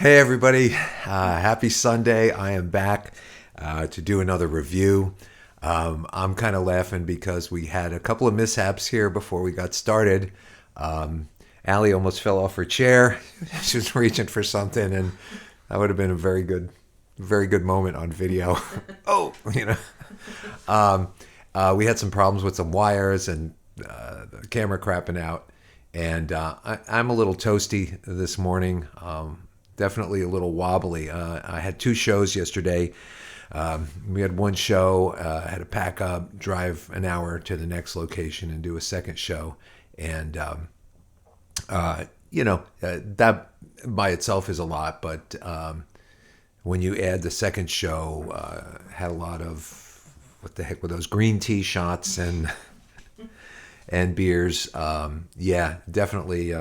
Hey everybody, happy Sunday. I am back to do another review. I'm kind of laughing because we had a couple of mishaps here before we got started. Allie almost fell off her chair. She was reaching for something, and that would have been a very good moment on video. Oh, we had some problems with some wires and the camera crapping out. And I'm a little toasty this morning. Definitely a little wobbly. I had two shows yesterday. We had one show, had to pack up, drive an hour to the next location and do a second show. And, that by itself is a lot. But when you add the second show, had a lot of, what the heck were those, green tea shots and beers. Yeah, definitely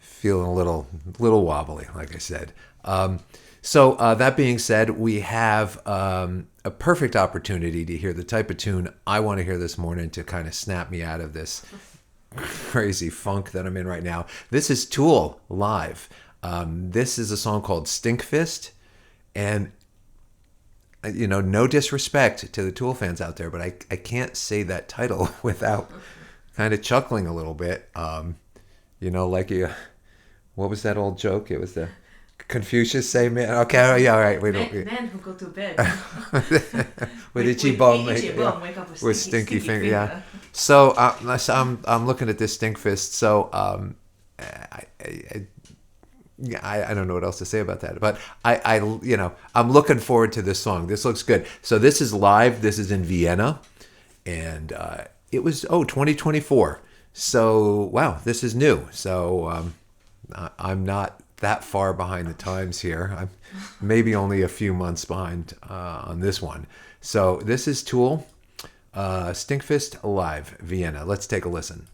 feeling a little wobbly, like I said. So that being said, we have a perfect opportunity to hear the type of tune I want to hear this morning to kind of snap me out of this crazy funk that I'm in right now. This is Tool live. This is a song called Stinkfist, and no disrespect to the Tool fans out there, but I can't say that title without kind of chuckling a little bit. What was that old joke? It was the Confucius say, man. Okay, yeah, all right. We don't. Man who go to bed with itchy bum, wake up with stinky finger. Yeah. So I'm looking at this Stinkfist. So I don't know what else to say about that, but I'm looking forward to this song. This looks good. So this is live. This is in Vienna, and it was 2024. So wow, this is new. So I'm not that far behind the times here. I'm maybe only a few months behind on this one. So this is Tool, Stinkfist live, Vienna. Let's take a listen.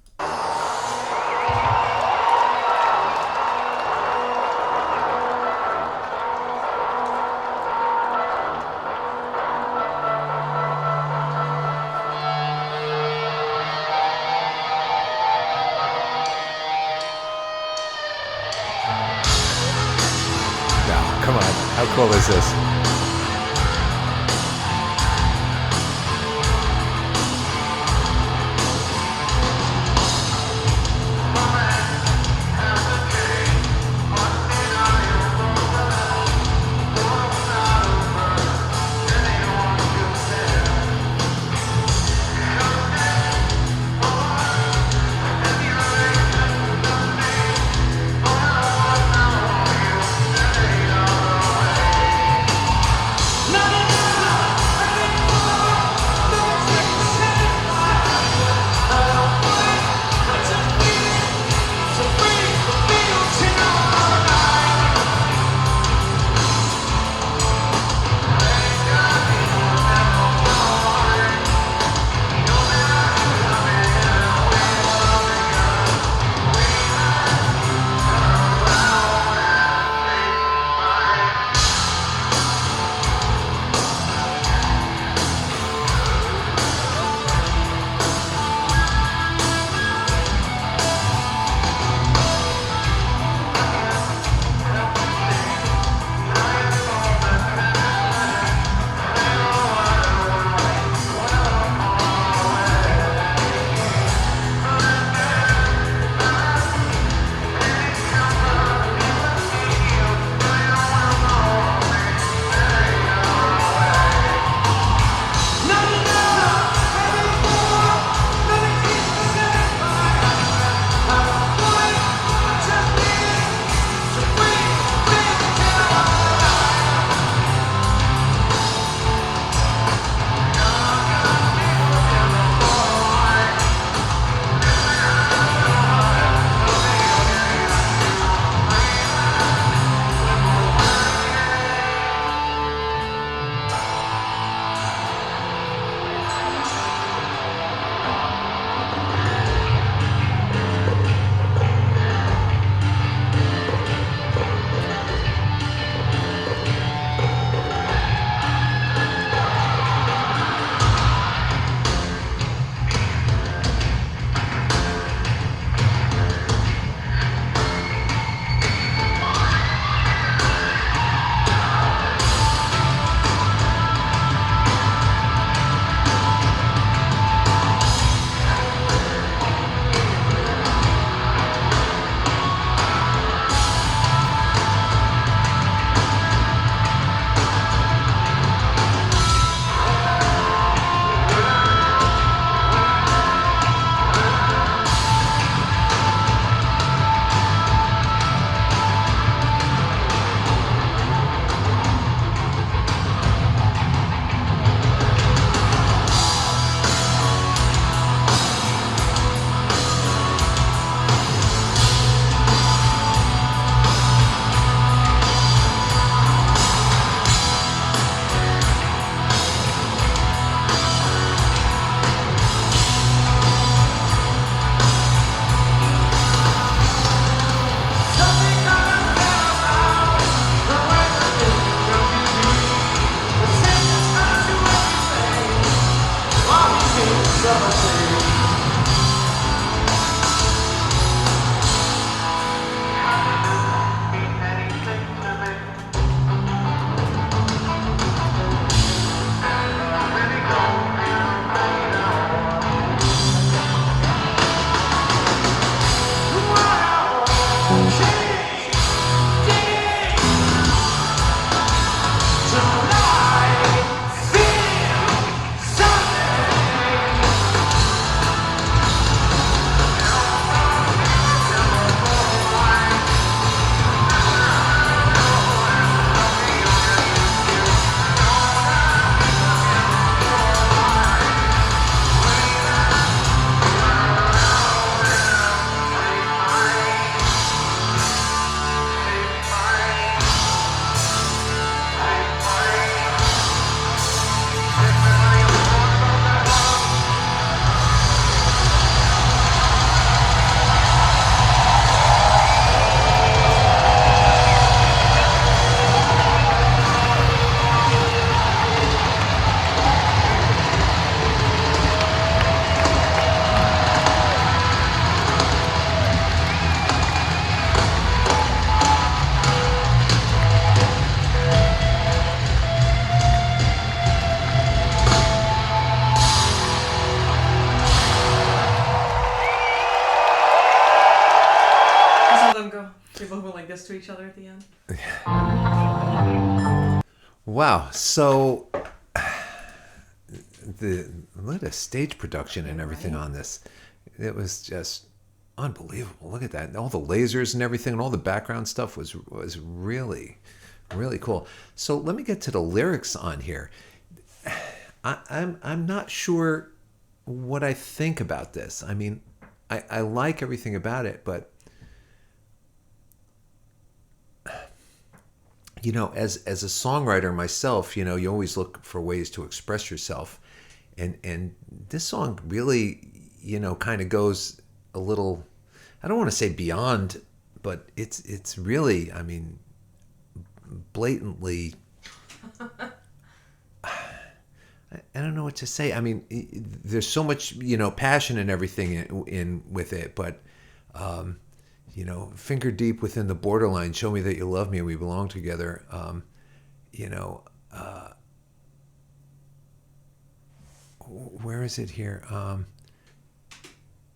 Come on, how cool is this? them go. They both went like this to each other at the end. Wow. So look at the stage production and everything on this. It was just unbelievable. Look at that. All the lasers and everything and all the background stuff was really, really cool. So let me get to the lyrics on here. I'm not sure what I think about this. I mean, I like everything about it, but you know, as a songwriter myself, you know, you always look for ways to express yourself, and this song really, you know, kind of goes a little, I don't want to say beyond, but it's really, I mean, blatantly. I don't know what to say. I mean, there's so much, you know, passion and everything in with it, but you know, finger deep within the borderline, show me that you love me and we belong together. You know, where is it here?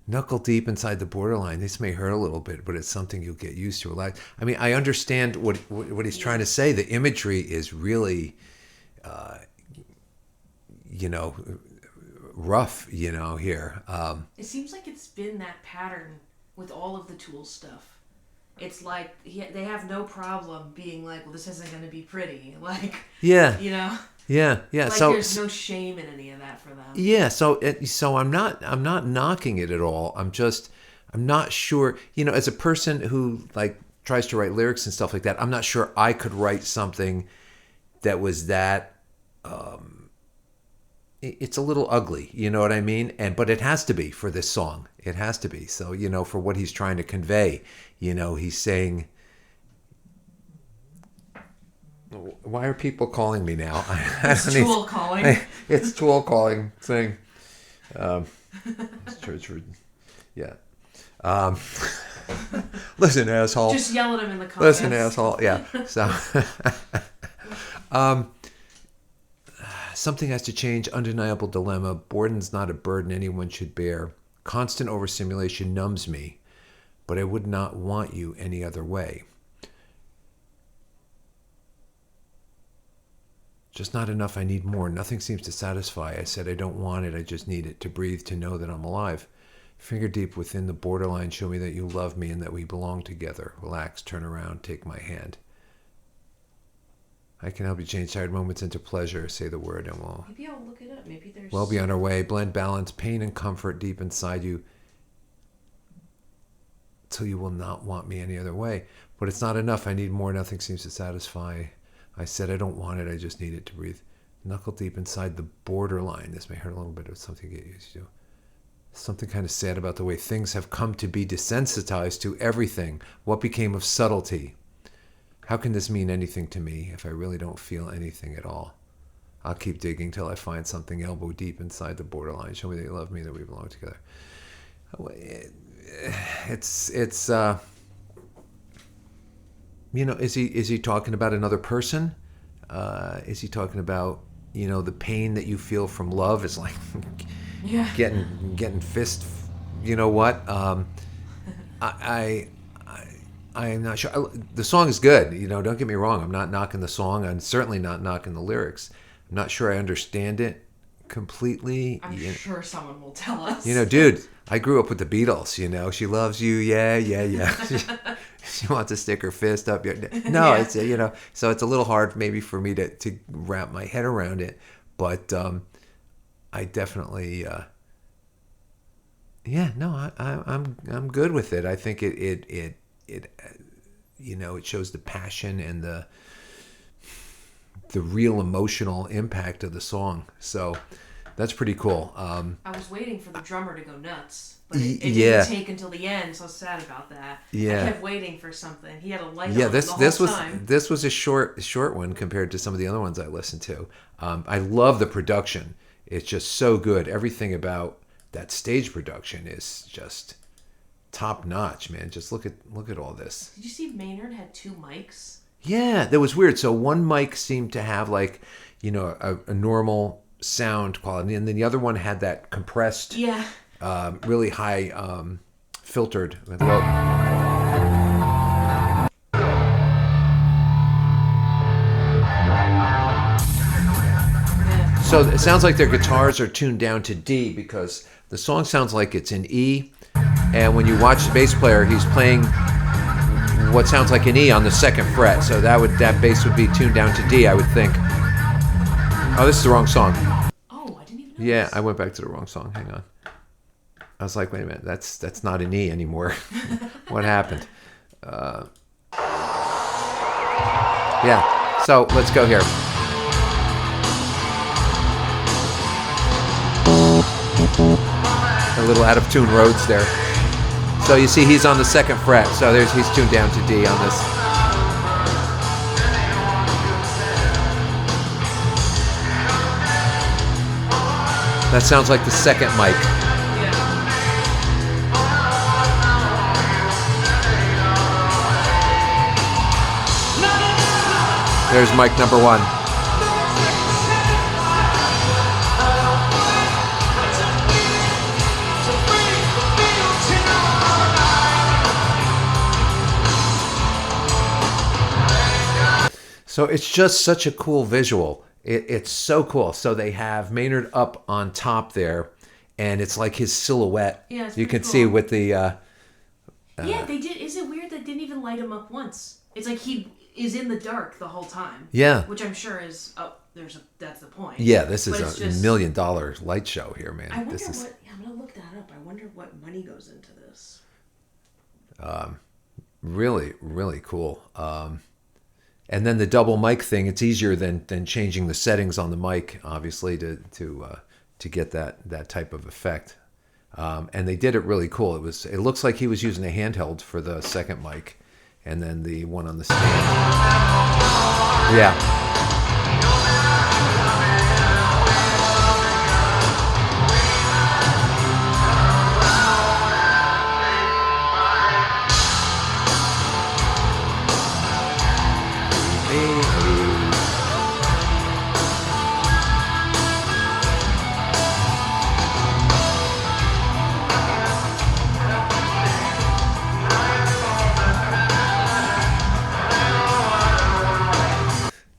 Knuckle deep inside the borderline. This may hurt a little bit, but it's something you'll get used to. I mean, I understand what he's trying to say. The imagery is really, you know, rough, you know, here. It seems like it's been that pattern with all of the Tool stuff. It's like they have no problem being like, well, this isn't going to be pretty. Like, yeah, you know, yeah. like So there's no shame in any of that for them. yeah. So I'm not knocking it at all. I'm not sure. You know, as a person who like tries to write lyrics and stuff like that, I'm not sure I could write something that was that. It's a little ugly, you know what I mean? But it has to be for this song. It has to be. So, you know, for what he's trying to convey, you know, he's saying, why are people calling me now? It's Tool calling. It's Tool calling, saying, yeah. Listen, asshole. Just yell at him in the comments. Listen, asshole. Yeah. So, something has to change. Undeniable dilemma. Boredom's not a burden anyone should bear. Constant overstimulation numbs me, but I would not want you any other way. Just not enough. I need more. Nothing seems to satisfy. I said I don't want it. I just need it to breathe, to know that I'm alive. Finger deep within the borderline. Show me that you love me and that we belong together. Relax. Turn around. Take my hand. I can help you change tired moments into pleasure. Say the word and we'll... Maybe I'll look it up. Maybe there's... Well be on our way. Blend balance, pain and comfort deep inside you till you will not want me any other way. But it's not enough. I need more. Nothing seems to satisfy. I said I don't want it. I just need it to breathe. Knuckle deep inside the borderline. This may hurt a little bit. It's something to get used to. Something kind of sad about the way things have come to be desensitized to everything. What became of subtlety? How can this mean anything to me if I really don't feel anything at all? I'll keep digging till I find something elbow deep inside the borderline. Show me that you love me, that we belong together. It's you know, is he talking about another person? Is he talking about, you know, the pain that you feel from love? It's like getting fist. You know what? I'm not sure. The song is good. You know, don't get me wrong. I'm not knocking the song. I'm certainly not knocking the lyrics. I'm not sure I understand it completely. I'm sure someone will tell us. You know, dude, I grew up with the Beatles. You know, she loves you. Yeah. She wants to stick her fist up your... No, yeah. It's, you know, so it's a little hard maybe for me to wrap my head around it. But I definitely... I'm good with it. I think it you know, it shows the passion and the real emotional impact of the song. So that's pretty cool. I was waiting for the drummer to go nuts, but it didn't take until the end. So sad about that. Yeah, I kept waiting for something. He had a light on this whole time. This was a short one compared to some of the other ones I listened to. I love the production. It's just so good. Everything about that stage production is just top notch, man. Just look at all this. Did you see Maynard had 2 mics? Yeah, that was weird. So one mic seemed to have like, you know, a normal sound quality, and then the other one had that compressed, really high filtered low. So it sounds like their guitars are tuned down to D because the song sounds like it's in E, and when you watch the bass player, he's playing what sounds like an E on the second fret. So that bass would be tuned down to D, I would think. Oh, this is the wrong song. Oh, I didn't even know. Yeah, I went back to the wrong song. Hang on. I was like, wait a minute, that's not an E anymore. What happened? Yeah. So let's go here. A little out of tune Rhodes there. So you see he's on the second fret. So he's tuned down to D on this. That sounds like the second mic. There's mic number 1. So it's just such a cool visual. It's so cool. So they have Maynard up on top there, and it's like his silhouette. Yeah, it's you can cool. see with the. Yeah, they did. Is it weird that didn't even light him up once? It's like he is in the dark the whole time. Yeah. Which I'm sure is that's the point. Yeah, this is But a it's $1 million light show here, man. I wonder This is what. Yeah, I'm gonna look that up. I wonder what money goes into this. really, really cool. And then the double mic thing, it's easier than changing the settings on the mic, obviously, to get that type of effect. And they did it really cool. It looks like he was using a handheld for the second mic, and then the one on the stand. Yeah.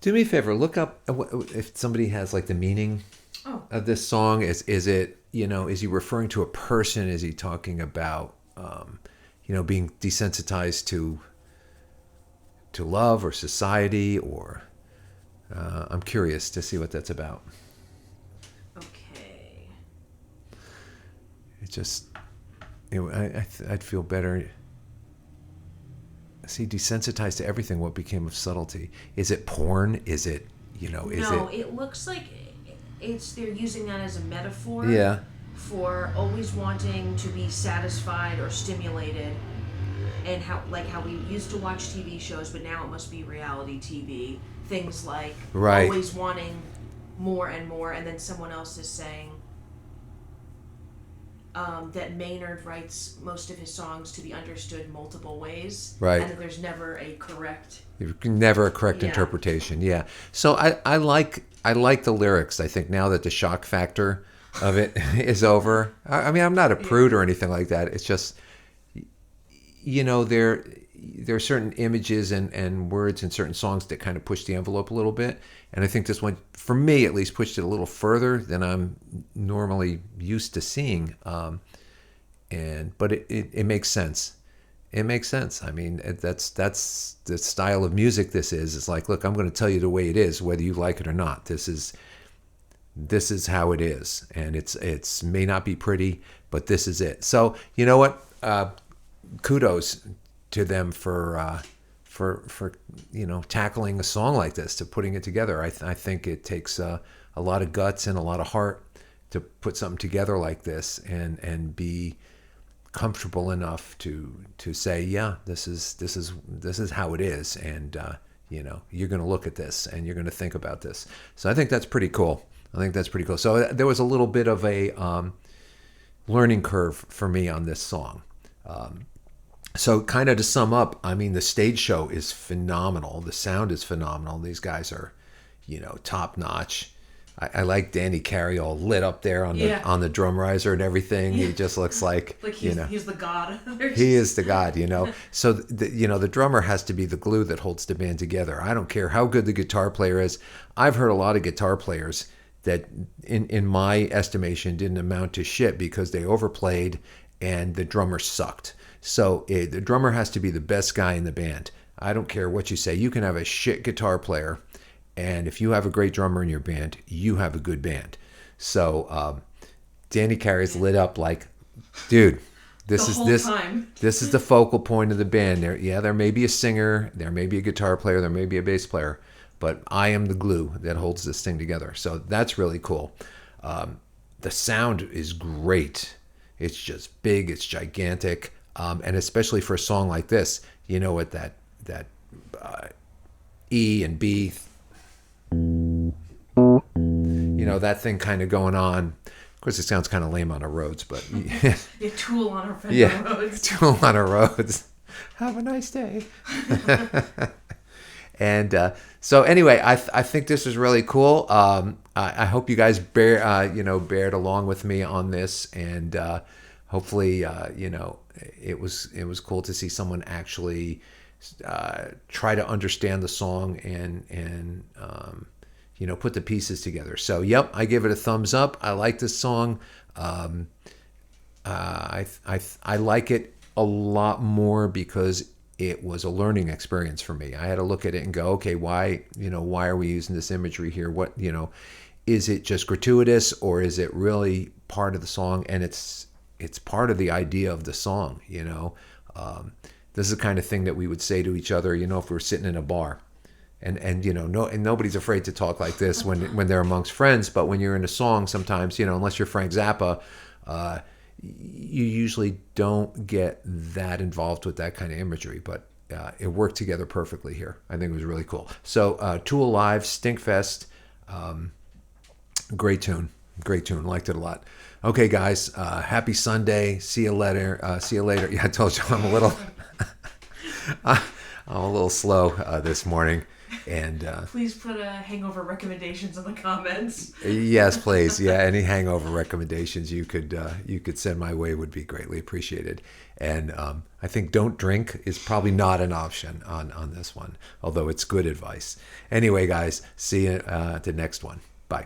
Do me a favor, look up if somebody has like the meaning of this song. Is it, is he referring to a person? Is he talking about, being desensitized to love or society, or I'm curious to see what that's about. Okay. It just, I'd feel better. See, desensitized to everything. What became of subtlety? Is it porn? Is it, No, it looks like they're using that as a metaphor. Yeah. For always wanting to be satisfied or stimulated, and how we used to watch TV shows, but now it must be reality TV. Things like always wanting more and more, and then someone else is saying that Maynard writes most of his songs to be understood multiple ways, right? And that there's never a correct interpretation. Yeah. So I like the lyrics. I think now that the shock factor of it is over. I mean, I'm not a prude or anything like that. It's just, there are certain images and words in certain songs that kind of push the envelope a little bit. And I think this one, for me at least, pushed it a little further than I'm normally used to seeing. But it makes sense. It makes sense. I mean, that's the style of music this is. It's like, look, I'm going to tell you the way it is, whether you like it or not. This is how it is. And it's may not be pretty, but this is it. So, you know what? Kudos to them for tackling a song like this, to putting it together. I think it takes a lot of guts and a lot of heart to put something together like this and be comfortable enough to say, yeah, this is how it is, and you're going to look at this and you're going to think about this. So I think that's pretty cool. So there was a little bit of a learning curve for me on this song. So kind of to sum up, I mean, the stage show is phenomenal. The sound is phenomenal. These guys are, top notch. I like Danny Carey all lit up there on the drum riser and everything. Yeah. He just looks like he's the god. He is the god, So the drummer has to be the glue that holds the band together. I don't care how good the guitar player is. I've heard a lot of guitar players that in my estimation didn't amount to shit because they overplayed and the drummer sucked. So the drummer has to be the best guy in the band. I don't care what you say. You can have a shit guitar player, and if you have a great drummer in your band, you have a good band. So Danny Carey's lit up like, dude, this is the focal point of the band. There may be a singer, there may be a guitar player, there may be a bass player, but I am the glue that holds this thing together. So that's really cool. The sound is great. It's just big, it's gigantic, and especially for a song like this, you know, with that E and B, you know, that thing kind of going on. Of course, it sounds kind of lame on our roads, but Tool on our roads. Tool on our roads. Have a nice day. And so anyway, I think this is really cool. I hope you guys bared along with me on this, and hopefully, it was cool to see someone actually try to understand the song and put the pieces together. So, yep, I give it a thumbs up. I like this song. I like it a lot more because it was a learning experience for me. I had to look at it and go, okay, why are we using this imagery here? What, is it just gratuitous or is it really part of the song? And it's part of the idea of the song, This is the kind of thing that we would say to each other, if we were sitting in a bar. And nobody's afraid to talk like this when they're amongst friends. But when you're in a song, sometimes, unless you're Frank Zappa, you usually don't get that involved with that kind of imagery. But it worked together perfectly here. I think it was really cool. So Tool Live, Stinkfist, great tune. Liked it a lot. Okay, guys, happy Sunday. See you later. Yeah, I told you I'm a little slow this morning. And please put hangover recommendations in the comments. Yes, please. Yeah, any hangover recommendations you could send my way would be greatly appreciated. And I think don't drink is probably not an option on this one, although it's good advice. Anyway, guys, see you at the next one. Bye.